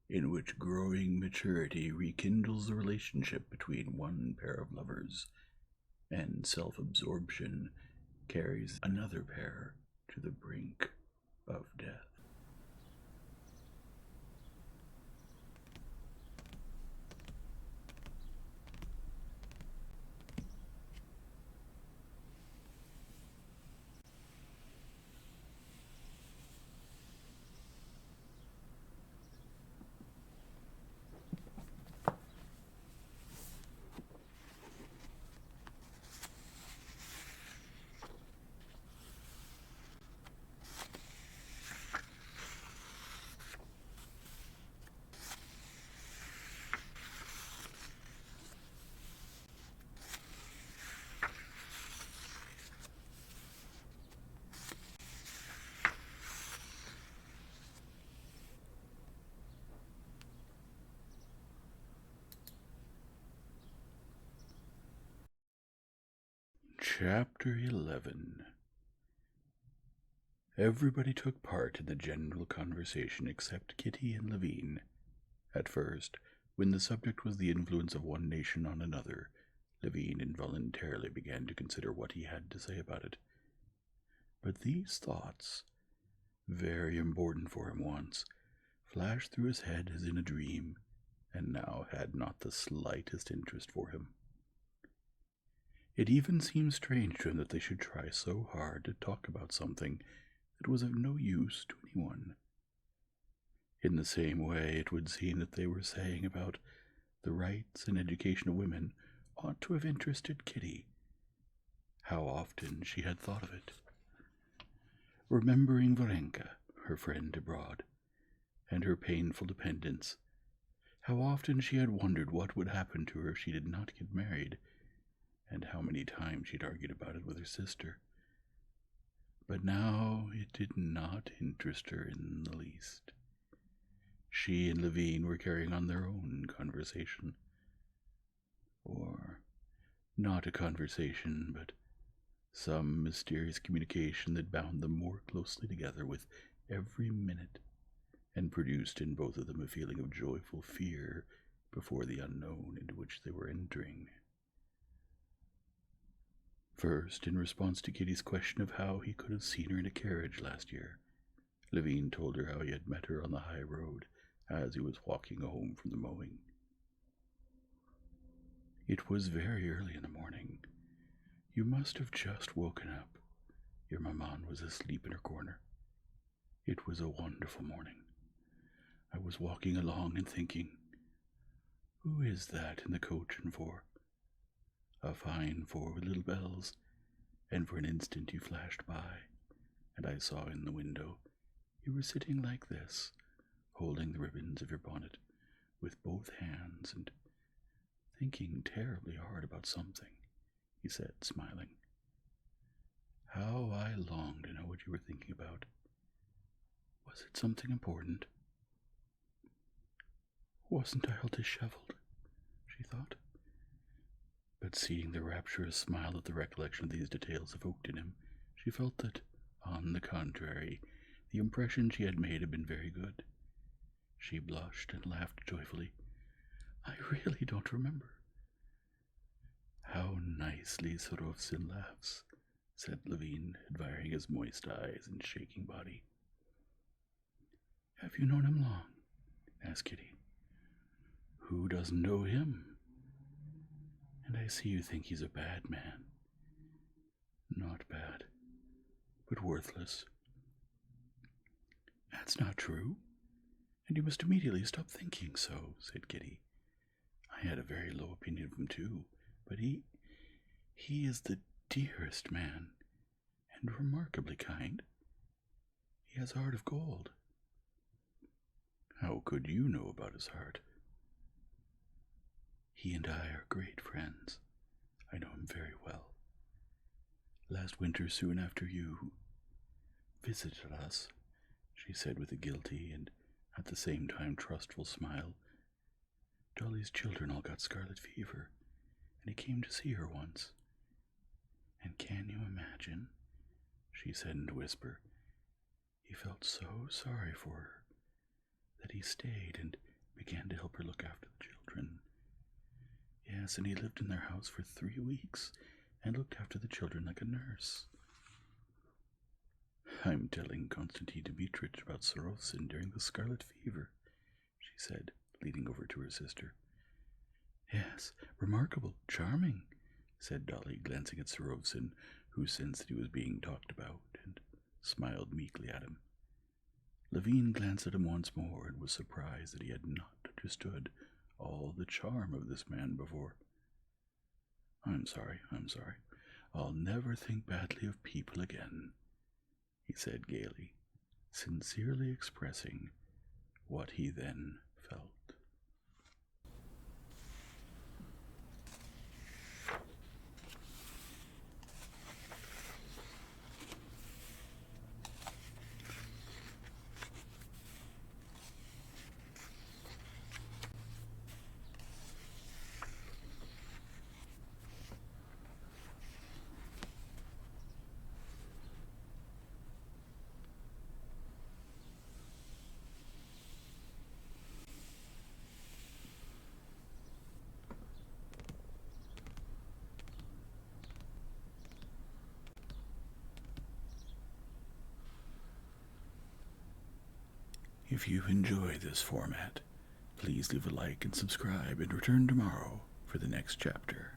in which growing maturity rekindles the relationship between one pair of lovers, and self-absorption carries another pair to the brink of death. Chapter 11. Everybody took part in the general conversation except Kitty and Levine. At first, when the subject was the influence of one nation on another, Levine involuntarily began to consider what he had to say about it. But these thoughts, very important for him once, flashed through his head as in a dream, and now had not the slightest interest for him. It even seemed strange to him that they should try so hard to talk about something that was of no use to anyone. In the same way, it would seem that they were saying about the rights and education of women ought to have interested Kitty. How often she had thought of it. Remembering Varenka, her friend abroad, and her painful dependence, how often she had wondered what would happen to her if she did not get married, and how many times she'd argued about it with her sister. But now it did not interest her in the least. She and Levine were carrying on their own conversation. Or not a conversation, but some mysterious communication that bound them more closely together with every minute, and produced in both of them a feeling of joyful fear before the unknown into which they were entering. First, in response to Kitty's question of how he could have seen her in a carriage last year, Levine told her how he had met her on the high road as he was walking home from the mowing. It was very early in the morning. You must have just woken up. Your maman was asleep in her corner. It was a wonderful morning. I was walking along and thinking, who is that in the coach and four? A fine four with little bells, and for an instant you flashed by, and I saw in the window you were sitting like this, holding the ribbons of your bonnet with both hands and thinking terribly hard about something, he said, smiling. How I longed to know what you were thinking about. Was it something important? Wasn't I all disheveled? She thought. But seeing the rapturous smile that the recollection of these details evoked in him, she felt that, on the contrary, the impression she had made had been very good. She blushed and laughed joyfully. I really don't remember. How nicely Sorovsin laughs, said Levine, admiring his moist eyes and shaking body. Have you known him long? Asked Kitty. Who doesn't know him? And I see you think he's a bad man. Not bad, but worthless. That's not true, and you must immediately stop thinking so, said Kitty. I had a very low opinion of him, too, but he is the dearest man, and remarkably kind. He has a heart of gold. How could you know about his heart? He and I are great friends. I know him very well. Last winter, soon after you visited us, she said with a guilty and at the same time trustful smile, Dolly's children all got scarlet fever, and he came to see her once. And can you imagine, she said in a whisper, he felt so sorry for her that he stayed and began to help her look after the children. Yes, and he lived in their house for 3 weeks and looked after the children like a nurse. I'm telling Constantine Dmitrich about Sorossin during the scarlet fever, she said, leaning over to her sister. Yes, remarkable, charming, said Dolly, glancing at Sorossin, who sensed that he was being talked about, and smiled meekly at him. Levine glanced at him once more and was surprised that he had not understood all the charm of this man before. I'm sorry. I'll never think badly of people again, he said gaily, sincerely expressing what he then felt. If you enjoy this format, please leave a like and subscribe and return tomorrow for the next chapter.